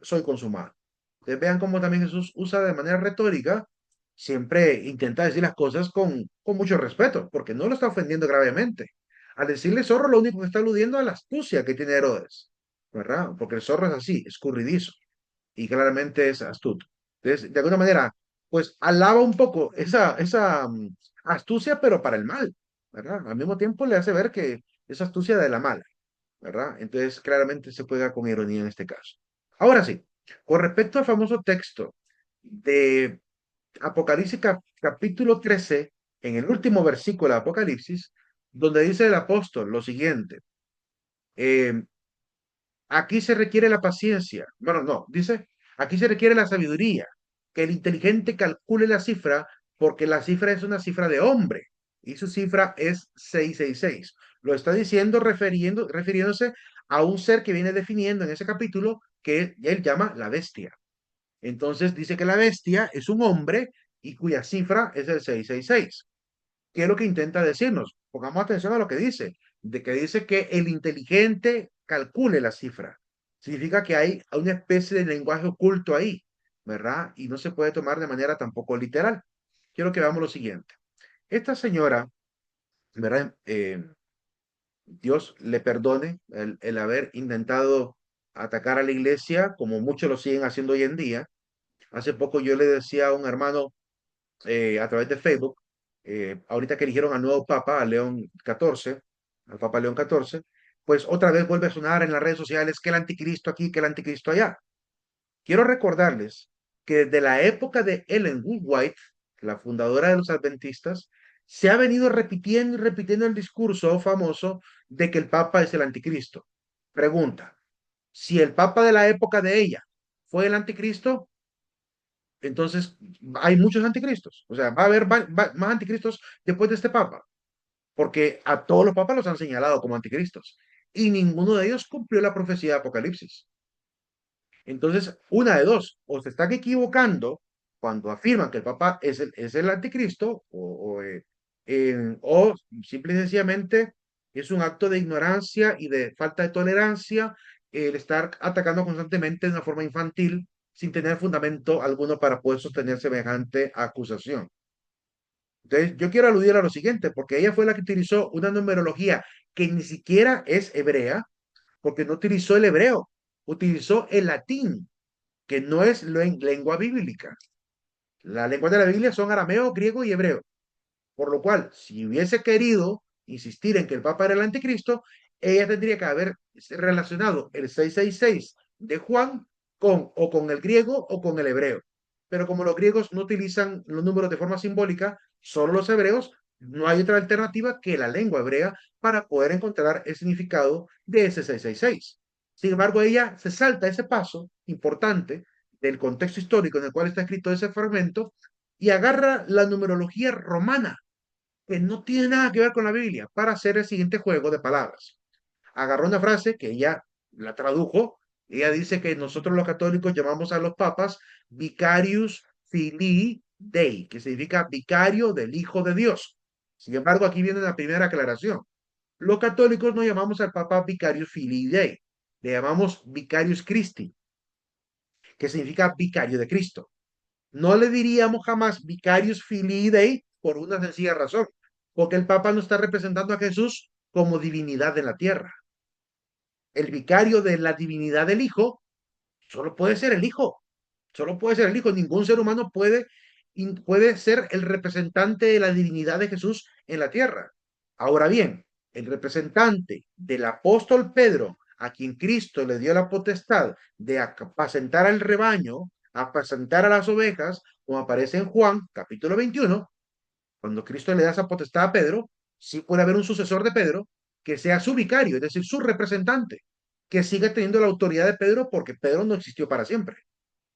soy consumado. Ustedes vean cómo también Jesús usa de manera retórica, siempre intenta decir las cosas con mucho respeto, porque no lo está ofendiendo gravemente. Al decirle zorro, lo único que está aludiendo a la astucia que tiene Herodes, ¿verdad? Porque el zorro es así, escurridizo, y claramente es astuto. Entonces, de alguna manera, pues alaba un poco esa astucia, pero para el mal, ¿verdad? Al mismo tiempo le hace ver que es astucia de la mala, ¿verdad? Entonces, claramente se juega con ironía en este caso. Ahora sí, con respecto al famoso texto de Apocalipsis capítulo 13, en el último versículo de Apocalipsis, donde dice el apóstol lo siguiente, eh, aquí se requiere la paciencia. Bueno, no, dice, aquí se requiere la sabiduría, que el inteligente calcule la cifra, porque la cifra es una cifra de hombre y su cifra es 666. Lo está diciendo refiriéndose a un ser que viene definiendo en ese capítulo que él llama la bestia. Entonces dice que la bestia es un hombre y cuya cifra es el 666. ¿Qué es lo que intenta decirnos? Pongamos atención a lo que dice, de que dice que el inteligente calcule la cifra. Significa que hay una especie de lenguaje oculto ahí, ¿verdad? Y no se puede tomar de manera tampoco literal. Quiero que veamos lo siguiente. Esta señora, ¿verdad? Dios le perdone el haber intentado atacar a la iglesia, como muchos lo siguen haciendo hoy en día. Hace poco yo le decía a un hermano a través de Facebook, ahorita que eligieron al nuevo Papa, a León XIV, al Papa León XIV, pues otra vez vuelve a sonar en las redes sociales que el anticristo aquí, que el anticristo allá. Quiero recordarles que desde la época de Ellen G. White, la fundadora de los adventistas, se ha venido repitiendo y repitiendo el discurso famoso de que el Papa es el anticristo. Pregunta, si el Papa de la época de ella fue el anticristo, entonces hay muchos anticristos. O sea, va a haber más anticristos después de este papa, porque a todos los papas los han señalado como anticristos y ninguno de ellos cumplió la profecía de Apocalipsis. Entonces, una de dos, o se están equivocando cuando afirman que el papa es el anticristo, o simple y sencillamente es un acto de ignorancia y de falta de tolerancia el estar atacando constantemente de una forma infantil sin tener fundamento alguno para poder sostener semejante acusación. Entonces, yo quiero aludir a lo siguiente, porque ella fue la que utilizó una numerología que ni siquiera es hebrea, porque no utilizó el hebreo, utilizó el latín, que no es lengua bíblica. Las lenguas de la Biblia son arameo, griego y hebreo. Por lo cual, si hubiese querido insistir en que el Papa era el anticristo, ella tendría que haber relacionado el 666 de Juan con el griego o con el hebreo. Pero como los griegos no utilizan los números de forma simbólica, solo los hebreos, no hay otra alternativa que la lengua hebrea para poder encontrar el significado de ese 666. Sin embargo, ella se salta ese paso importante del contexto histórico en el cual está escrito ese fragmento y agarra la numerología romana que no tiene nada que ver con la Biblia para hacer el siguiente juego de palabras. Agarró una frase que ella la tradujo. Ella dice que nosotros los católicos llamamos a los papas Vicarius Filii Dei, que significa vicario del Hijo de Dios. Sin embargo, aquí viene la primera aclaración. Los católicos no llamamos al papa Vicarius Filii Dei, le llamamos Vicarius Christi, que significa vicario de Cristo. No le diríamos jamás Vicarius Filii Dei por una sencilla razón, porque el Papa no está representando a Jesús como divinidad en la tierra. el vicario de la divinidad del Hijo solo puede ser el Hijo. Solo puede ser el Hijo. Ningún ser humano puede ser el representante de la divinidad de Jesús en la tierra. Ahora bien, el representante del apóstol Pedro, a quien Cristo le dio la potestad de apacentar al rebaño, apacentar a las ovejas, como aparece en Juan capítulo 21, cuando Cristo le da esa potestad a Pedro, sí puede haber un sucesor de Pedro que sea su vicario, es decir, su representante, que siga teniendo la autoridad de Pedro porque Pedro no existió para siempre.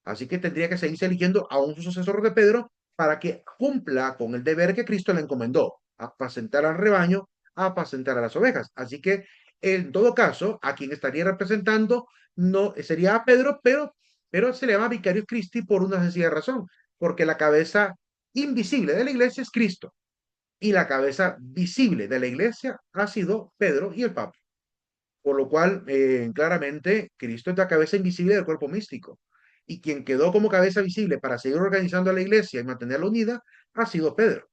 Así que tendría que seguirse eligiendo a un sucesor de Pedro para que cumpla con el deber que Cristo le encomendó, apacentar al rebaño, apacentar a las ovejas. Así que, en todo caso, a quien estaría representando no sería a Pedro, pero se le llama Vicarius Christi por una sencilla razón, porque la cabeza invisible de la iglesia es Cristo y la cabeza visible de la iglesia ha sido Pedro y el Papa. Por lo cual, claramente, Cristo es la cabeza invisible del cuerpo místico. Y quien quedó como cabeza visible para seguir organizando a la iglesia y mantenerla unida ha sido Pedro.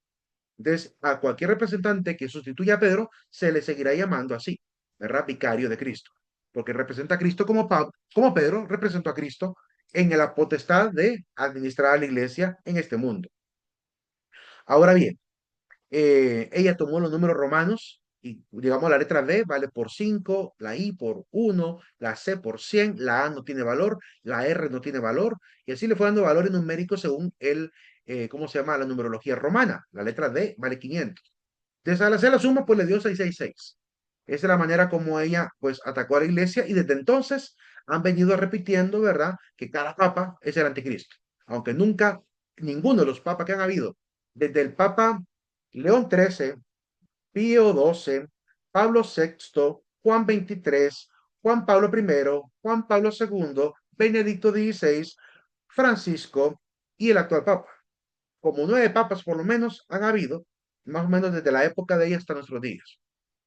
Entonces, a cualquier representante que sustituya a Pedro se le seguirá llamando así, ¿verdad? Vicario de Cristo. Porque representa a Cristo como Pedro representó a Cristo en la potestad de administrar a la iglesia en este mundo. Ahora bien, ella tomó los números romanos y digamos la letra B vale por 5, la I por 1, la C por 100, la A no tiene valor, la R no tiene valor y así le fue dando valores numéricos según ¿cómo se llama? La numerología romana. La letra D vale 500. Entonces al hacer la suma pues le dio 666. Esa es la manera como ella pues atacó a la iglesia y desde entonces han venido repitiendo, ¿verdad? Que cada papa es el anticristo. Aunque nunca, ninguno de los papas que han habido, desde el papa León XIII, Pío XII, Pablo VI, Juan XXIII, Juan Pablo I, Juan Pablo II, Benedicto XVI, Francisco y el actual Papa. Como 9 papas por lo menos han habido, más o menos desde la época de ella hasta nuestros días.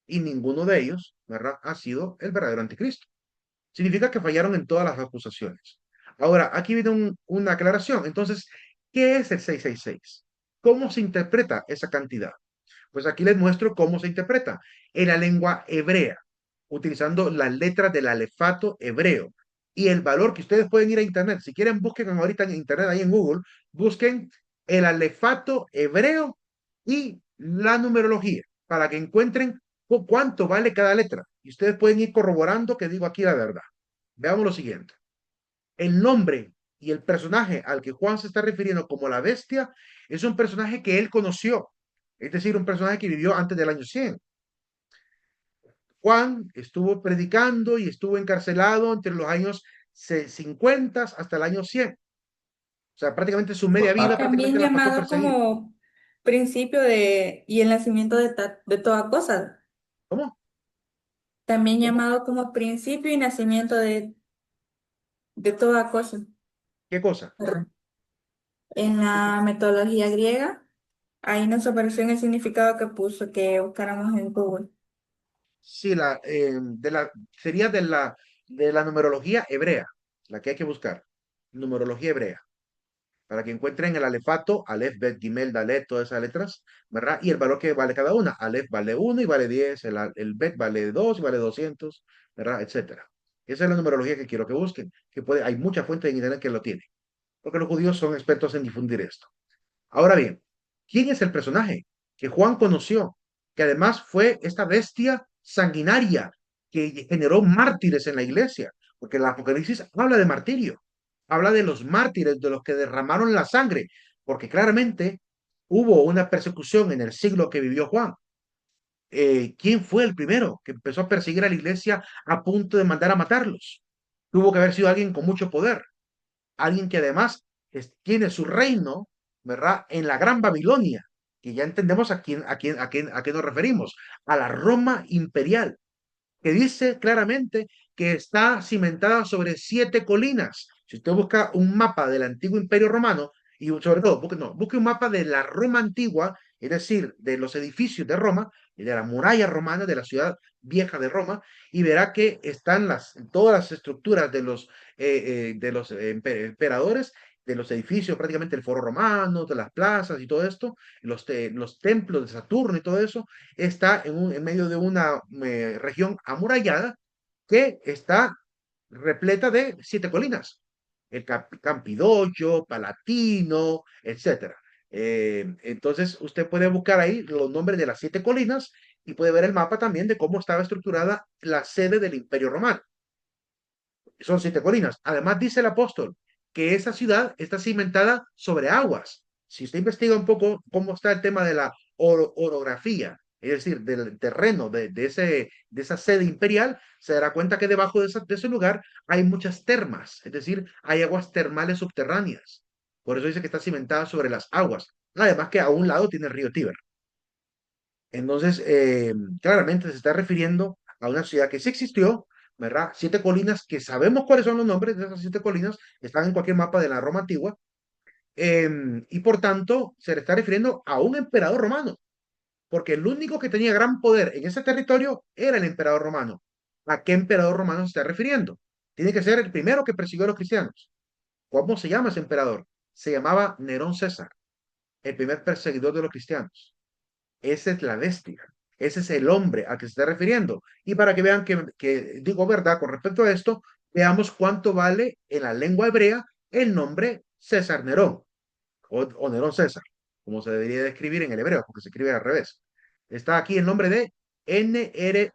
Y ninguno de ellos, ¿verdad?, ha sido el verdadero anticristo. Significa que fallaron en todas las acusaciones. Ahora, aquí viene una aclaración. Entonces, ¿qué es el 666? ¿Cómo se interpreta esa cantidad? Pues aquí les muestro cómo se interpreta en la lengua hebrea, utilizando las letras del alefato hebreo. Y el valor que ustedes pueden ir a internet, si quieren busquen ahorita en internet, ahí en Google, busquen el alefato hebreo y la numerología para que encuentren cuánto vale cada letra. Y ustedes pueden ir corroborando que digo aquí la verdad. Veamos lo siguiente. El nombre y el personaje al que Juan se está refiriendo como la bestia es un personaje que él conoció, es decir, un personaje que vivió antes del año 100. Juan estuvo predicando y estuvo encarcelado entre los años 50 hasta el año 100. O sea, prácticamente su media vida También prácticamente la pasó llamado perseguido. como principio y el nacimiento de toda cosa. ¿Cómo? También ¿Cómo? llamado como principio y nacimiento de toda cosa. ¿Qué cosa? En la metodología griega, ahí nos apareció en el significado que puso que buscáramos en Google. Sí, sería de la numerología hebrea, la que hay que buscar. Numerología hebrea. Para que encuentren el alefato, Aleph, Bet, Gimel, Dalet, todas esas letras, ¿verdad? Y el valor que vale cada una. Aleph vale 1 y vale 10, el Bet vale 2 y vale 200, ¿verdad? Etcétera. Esa es la numerología que quiero que busquen, hay mucha fuente en internet que lo tiene, porque los judíos son expertos en difundir esto. Ahora bien, ¿quién es el personaje que Juan conoció? Que además fue esta bestia sanguinaria que generó mártires en la iglesia, porque el Apocalipsis habla de martirio, habla de los mártires, de los que derramaron la sangre, porque claramente hubo una persecución en el siglo que vivió Juan. ¿Quién fue el primero que empezó a perseguir a la iglesia a punto de mandar a matarlos? Tuvo que haber sido alguien con mucho poder, alguien que además tiene su reino, ¿verdad? En la Gran Babilonia, que ya entendemos a qué nos referimos, a la Roma imperial, que dice claramente que está cimentada sobre 7 colinas. Si usted busca un mapa del antiguo imperio romano, y sobre todo, busque un mapa de la Roma antigua, es decir, de los edificios de Roma, y de la muralla romana, de la ciudad vieja de Roma, y verá que están todas las estructuras de los emperadores, de los edificios, prácticamente el foro romano, de las plazas y todo esto, los templos de Saturno y todo eso, está en medio de una región amurallada que está repleta de 7 colinas. El Campidoglio, Palatino, etcétera. Entonces, usted puede buscar ahí los nombres de las 7 colinas y puede ver el mapa también de cómo estaba estructurada la sede del Imperio Romano. Son 7 colinas. Además, dice el apóstol que esa ciudad está cimentada sobre aguas. Si usted investiga un poco cómo está el tema de la orografía, es decir, del terreno de esa sede imperial, se dará cuenta que debajo de ese lugar hay muchas termas, es decir, hay aguas termales subterráneas. Por eso dice que está cimentada sobre las aguas. Además que a un lado tiene el río Tíber. Entonces, claramente se está refiriendo a una ciudad que sí existió, ¿verdad? 7 colinas que sabemos cuáles son los nombres de esas 7 colinas, están en cualquier mapa de la Roma antigua, y por tanto se le está refiriendo a un emperador romano, porque el único que tenía gran poder en ese territorio era el emperador romano. ¿A qué emperador romano se está refiriendo? Tiene que ser el primero que persiguió a los cristianos. ¿Cómo se llama ese emperador? Se llamaba Nerón César, el primer perseguidor de los cristianos. Esa es la bestia. Ese es el hombre a que se está refiriendo. Y para que vean que digo verdad con respecto a esto, veamos cuánto vale en la lengua hebrea el nombre César Nerón o Nerón César, como se debería de escribir en el hebreo, porque se escribe al revés. Está aquí el nombre de N-R-O-N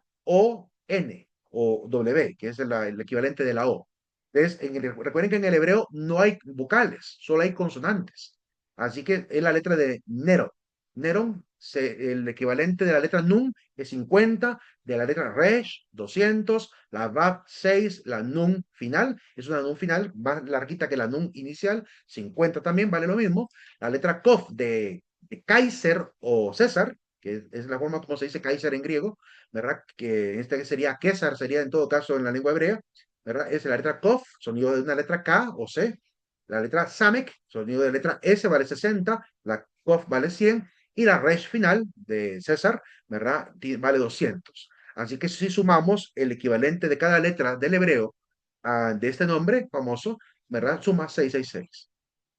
o W, que es el equivalente de la O. Entonces, recuerden que en el hebreo no hay vocales, solo hay consonantes. Así que es la letra de Nero. Neron, el equivalente de la letra Nun es 50, de la letra Resh 200, la Vav 6, la Nun final, es una Nun final más larguita que la Nun inicial, 50 también, vale lo mismo. La letra Kof de Kaiser o César, que es la forma como se dice Kaiser en griego, ¿verdad? Que este sería César, sería en todo caso en la lengua hebrea, ¿verdad? Es la letra Kof, sonido de una letra K o C. La letra Samek, sonido de letra S, vale 60, la Kof vale 100, y la Resh final de César, ¿verdad? Vale 200. Así que si sumamos el equivalente de cada letra del hebreo de este nombre famoso, ¿verdad? Suma 666.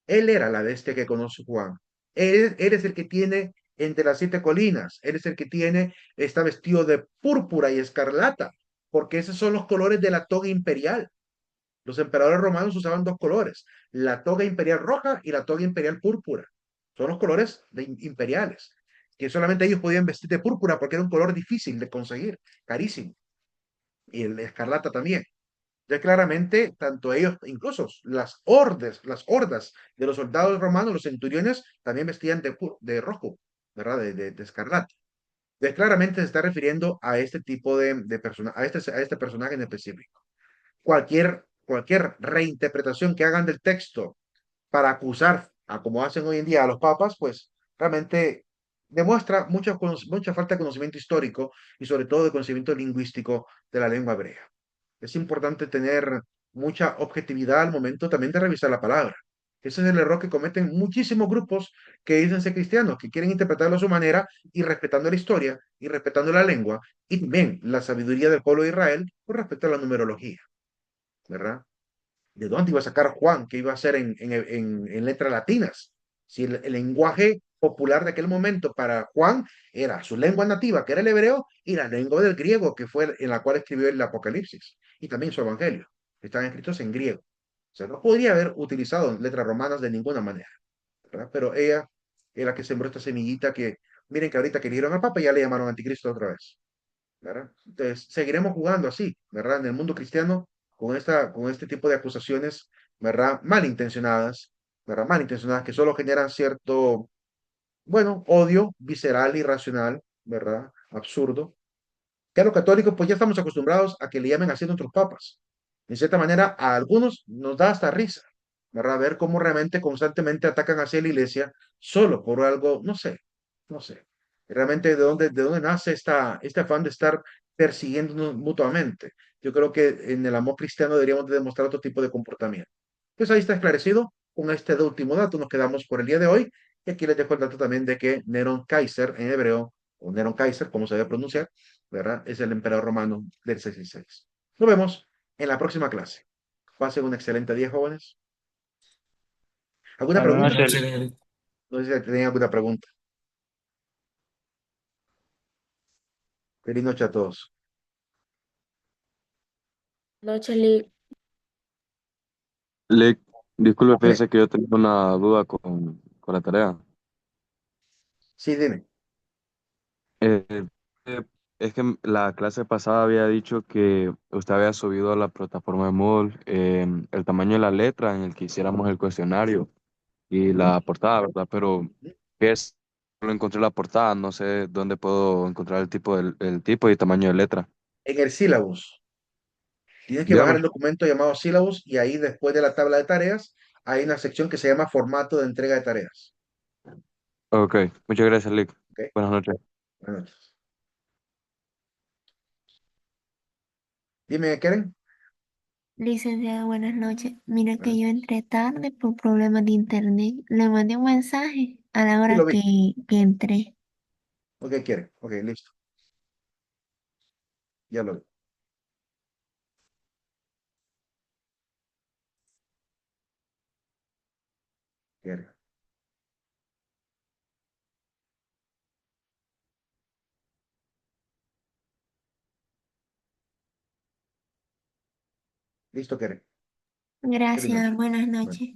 Él era la bestia que conoce Juan. Él es el que tiene entre las 7 colinas. Él es el que está vestido de púrpura y escarlata, porque esos son los colores de la toga imperial. Los emperadores romanos usaban 2 colores, la toga imperial roja y la toga imperial púrpura. Son los colores imperiales, que solamente ellos podían vestir de púrpura porque era un color difícil de conseguir, carísimo. Y el escarlata también. Ya claramente, tanto ellos, incluso las hordas de los soldados romanos, los centuriones, también vestían de rojo, ¿verdad? De escarlata. Entonces, claramente se está refiriendo a este tipo de persona, a este personaje en específico. Cualquier reinterpretación que hagan del texto para acusar, a como hacen hoy en día a los papas, pues realmente demuestra mucha falta de conocimiento histórico y sobre todo de conocimiento lingüístico de la lengua hebrea. Es importante tener mucha objetividad al momento también de revisar la palabra. Ese es el error que cometen muchísimos grupos que dicen ser cristianos, que quieren interpretarlo a su manera y respetando la historia y respetando la lengua y también la sabiduría del pueblo de Israel con respecto a la numerología, ¿verdad? ¿De dónde iba a sacar Juan que iba a ser en letras latinas? Si el lenguaje popular de aquel momento para Juan era su lengua nativa, que era el hebreo, y la lengua del griego, que fue en la cual escribió el Apocalipsis, y también su evangelio. Están escritos en griego. O sea, no podría haber utilizado letras romanas de ninguna manera, ¿verdad? Pero ella es la que sembró esta semillita que, miren que ahorita que eligieron al Papa ya le llamaron anticristo otra vez, ¿verdad? Entonces, seguiremos jugando así, ¿verdad? En el mundo cristiano, con este tipo de acusaciones, ¿verdad? Malintencionadas, ¿verdad? Malintencionadas que solo generan cierto, bueno, odio visceral, irracional, ¿verdad? Absurdo. Que a los católicos, pues ya estamos acostumbrados a que le llamen así a nuestros papas. De cierta manera, a algunos nos da hasta risa, ¿verdad? Ver cómo realmente constantemente atacan hacia la iglesia solo por algo, no sé. Realmente de dónde nace este afán de estar persiguiéndonos mutuamente. Yo creo que en el amor cristiano deberíamos de demostrar otro tipo de comportamiento. Pues ahí está esclarecido. Con este último dato nos quedamos por el día de hoy. Y aquí les dejo el dato también de que Nerón Kaiser en hebreo, o Nerón Kaiser, como se debe pronunciar, ¿verdad? Es el emperador romano del 66. Nos vemos en la próxima clase. Pasen un excelente día, jóvenes. ¿Alguna Buenas pregunta? noches. No sé si tienen alguna pregunta. Feliz noche a todos. Noche, Lick. Lick, disculpe, Dime. fíjese que yo tengo una duda con la tarea. Sí, dime. Eh, eh, es que la clase pasada había dicho que usted había subido a la plataforma de Moodle el tamaño de la letra en el que hiciéramos el cuestionario y Ujú, la portada, ¿verdad? Pero, ujú. ¿qué es? No encontré la portada, no sé dónde puedo encontrar el tipo y tamaño de letra. En el sílabus. Tienes que bajar Dígame. el documento llamado sílabus y ahí después de la tabla de tareas hay una sección que se llama formato de entrega de tareas. Ok, muchas gracias, Lick. ¿Ok? Buenas noches. Buenas noches. Dime, Keren. Licenciada, buenas noches. Mira que Bueno, yo entré tarde por problemas de internet. Le mandé un mensaje a la sí hora lo vi. que entré. Ok, Keren. Ok, listo. Ya lo vi. Keren. Listo, Keren. Feliz Gracias, noche. buenas Bueno. noches.